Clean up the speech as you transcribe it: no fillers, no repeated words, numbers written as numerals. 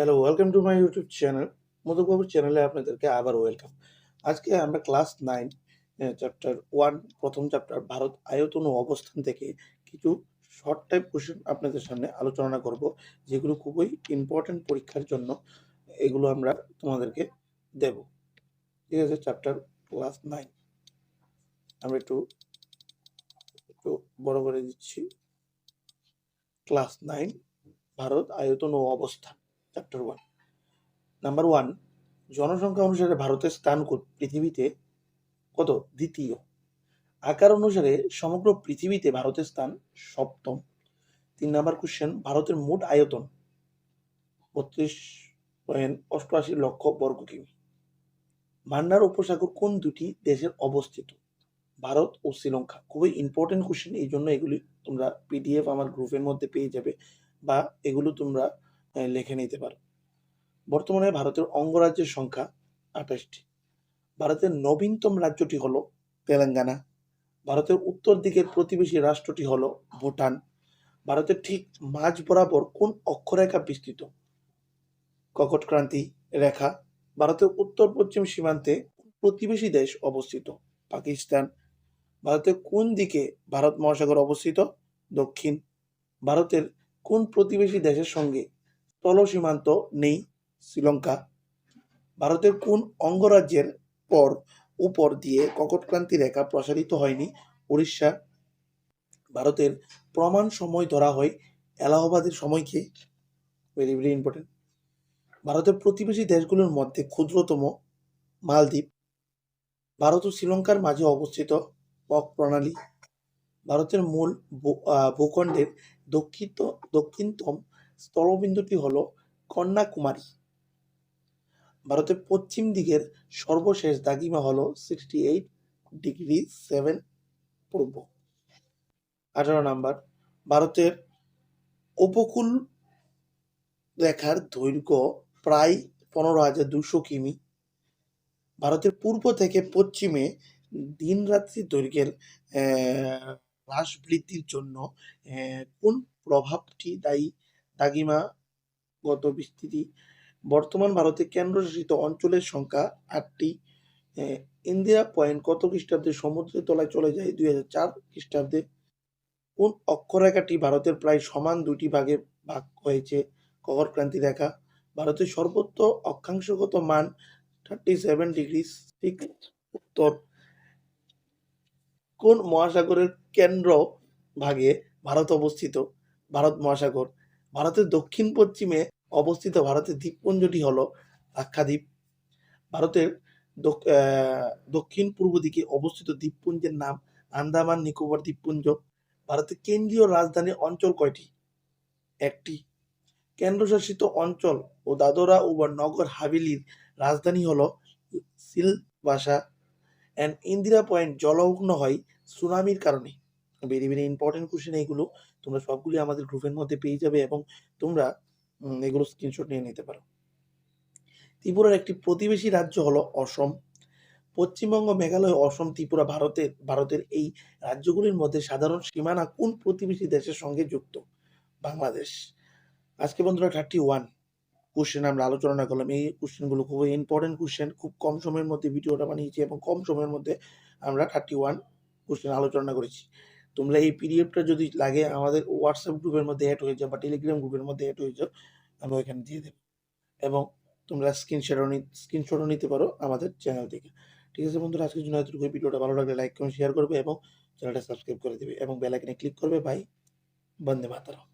Hello, welcome to my YouTube channel. মধুবাবুর চ্যানেলে আপনাদেরকে আবার ওয়েলকাম। আজকে আমরা ক্লাস 9 চ্যাপ্টার 1 প্রথম চ্যাপ্টার ভারত আয়তন ও অবস্থান থেকে কিছু শর্ট টাইপ কোশ্চেন আপনাদের সামনে আলোচনা করব, যেগুলো খুবই ইম্পর্টেন্ট পরীক্ষার জন্য। এগুলো আমরা তোমাদেরকে দেব। ঠিক আছে, চ্যাপ্টার ক্লাস 9 আমরা একটু একটু বড় করে দিচ্ছি। ক্লাস 9 ভারত আয়তন ও অবস্থান, চ্যাপ্টার 1। নাম্বার 1, জনসংখ্যা অনুসারে ভারতের স্থান পৃথিবীতে কত? দ্বিতীয়। আকার অনুসারে সমগ্র পৃথিবীতে ভারতের স্থান সপ্তম। 3 নাম্বার কোশ্চেন, ভারতের মোট আয়তন 32.88 লক্ষ বর্গ কিমি। মান্নার উপসাগর কোন দুটি দেশের অবস্থিত? ভারত ও শ্রীলঙ্কা। খুবই ইম্পর্টেন্ট কোশ্চেন, এই জন্য এগুলি তোমরা পিডিএফ আমার গ্রুপের মধ্যে পেয়ে যাবে, বা এগুলো তোমরা লিখে নিতে পারো। বর্তমানে ভারতের অঙ্গরাজ্যের সংখ্যা 28টি। ভারতের নবীনতম রাজ্যটি হলো তেলেঙ্গানা। ভারতের উত্তর দিকের প্রতিবেশী রাষ্ট্রটি হলো ভুটান। ভারতের ঠিক মাঝ বরাবর কোন অক্ষরেখা বিস্তৃত? কর্কটক্রান্তি রেখা। ভারতের উত্তর পশ্চিম সীমান্তে প্রতিবেশী দেশ অবস্থিত? পাকিস্তান। ভারতের কোন দিকে ভারত মহাসাগর অবস্থিত? দক্ষিণ। ভারতের কোন প্রতিবেশী দেশের সঙ্গে স্থল সীমান্ত নেই? শ্রীলঙ্কা। ভারতের কোন অঙ্গরাজ্যের উপর দিয়ে কর্কটক্রান্তি রেখা প্রসারিত হয়নি? উড়িষ্যা। ভারতের প্রমাণ সময় ধরা হয় এলাহাবাদের সময়কে। Very very important. ভারতের প্রতিবেশী দেশগুলোর মধ্যে ক্ষুদ্রতম মালদ্বীপ। ভারত ও শ্রীলঙ্কার মাঝে অবস্থিত পক প্রণালী। ভারতের মূল ভূখণ্ডের দক্ষিণতম স্থলবিন্দুটি হল কন্যাকুমারী। ভারতের পশ্চিম দিকের সর্বশেষ দাগিমা হল 68°7 পূর্ব। 18 নাম্বার, ভারতের উপকূল রেখার দৈর্ঘ্য প্রায় 15,200 কিমি। ভারতের পূর্ব থেকে পশ্চিমে দিন রাত্রি দৈর্ঘ্যের হ্রাস বৃদ্ধির জন্য কোন প্রভাবটি দায়ী? দাগিমাগত বিস্তৃতি। বর্তমান ভারতের কেন্দ্রশাসিত অঞ্চলের সংখ্যা 8টি। ইন্দিরা পয়েন্ট কত খ্রিস্টাব্দে সমুদ্রের তলায় চলে যায়? 2004 খ্রিস্টাব্দে। কোন অক্ষরেখাটি ভারতের প্রায় সমান দুটি ভাগে ভাগ হয়েছে? কর্কটক্রান্তি রেখা। ভারতের সর্বোচ্চ অক্ষাংশগত মান 37°6 উত্তর। কোন মহাসাগরের কেন্দ্র ভাগে ভারত অবস্থিত? ভারত মহাসাগর। ভারতের দক্ষিণ পশ্চিমে অবস্থিত ভারতের দ্বীপপুঞ্জটি হল লাক্ষাদ্বীপ। ভারতের দক্ষিণ পূর্ব দিকে অবস্থিত দ্বীপপুঞ্জের নাম আন্দামান নিকোবর দ্বীপপুঞ্জ। ভারতের কেন্দ্রীয় রাজধানী অঞ্চল কয়টি? একটি। কেন্দ্রশাসিত অঞ্চল ও দাদরা ও নগর হাভেলির রাজধানী হল সিলভাসা। অ্যান্ড ইন্দিরা পয়েন্ট জলমগ্ন হয় সুনামির কারণে। ভেরি ভেরি ইম্পর্টেন্ট কোশ্চেন এইগুলো। তোমরা সবগুলি আমাদের গ্রুপের মধ্যে পেয়ে যাবে এবং তোমরা এগুলো স্ক্রিনশট নিয়ে নিতে পারো। ত্রিপুরার একটি প্রতিবেশী রাজ্য হলো অসম। পশ্চিমবঙ্গ, মেঘালয়, অসম, ত্রিপুরা ভারতের এই রাজ্যগুলির মধ্যে সাধারণ সীমানা কোন প্রতিবেশী দেশের সঙ্গে যুক্ত? বাংলাদেশ। আজকে বন্ধুরা 31 কোশ্চেন আমরা আলোচনা করলাম। এই কোশ্চেনগুলো খুবই ইম্পর্টেন্ট কোশ্চেন। খুব কম সময়ের মধ্যে ভিডিওটা বানিয়েছি এবং কম সময়ের মধ্যে আমরা 31 কোশ্চেন আলোচনা করেছি। তোমরা এই পিডিএফটা যদি লাগে আমাদের হোয়াটসঅ্যাপ গ্রুপের মধ্যে অ্যাড হয়ে যাও বা টেলিগ্রাম গ্রুপের মধ্যে অ্যাড হয়ে যাও, আমরা ওইখানে দিয়ে দেবো। এবং তোমরা স্ক্রিনশটও নিতে পারো আমাদের চ্যানেল থেকে। ঠিক আছে বন্ধুরা, আজকের জন্য এতটুকু। ভিডিওটা ভালো লাগলে লাইক কমেন্ট শেয়ার করবে এবং চ্যানেলটা সাবস্ক্রাইব করে দেবে এবং বেল আইকনে ক্লিক করবে। বাই, বন্দে মাতরম।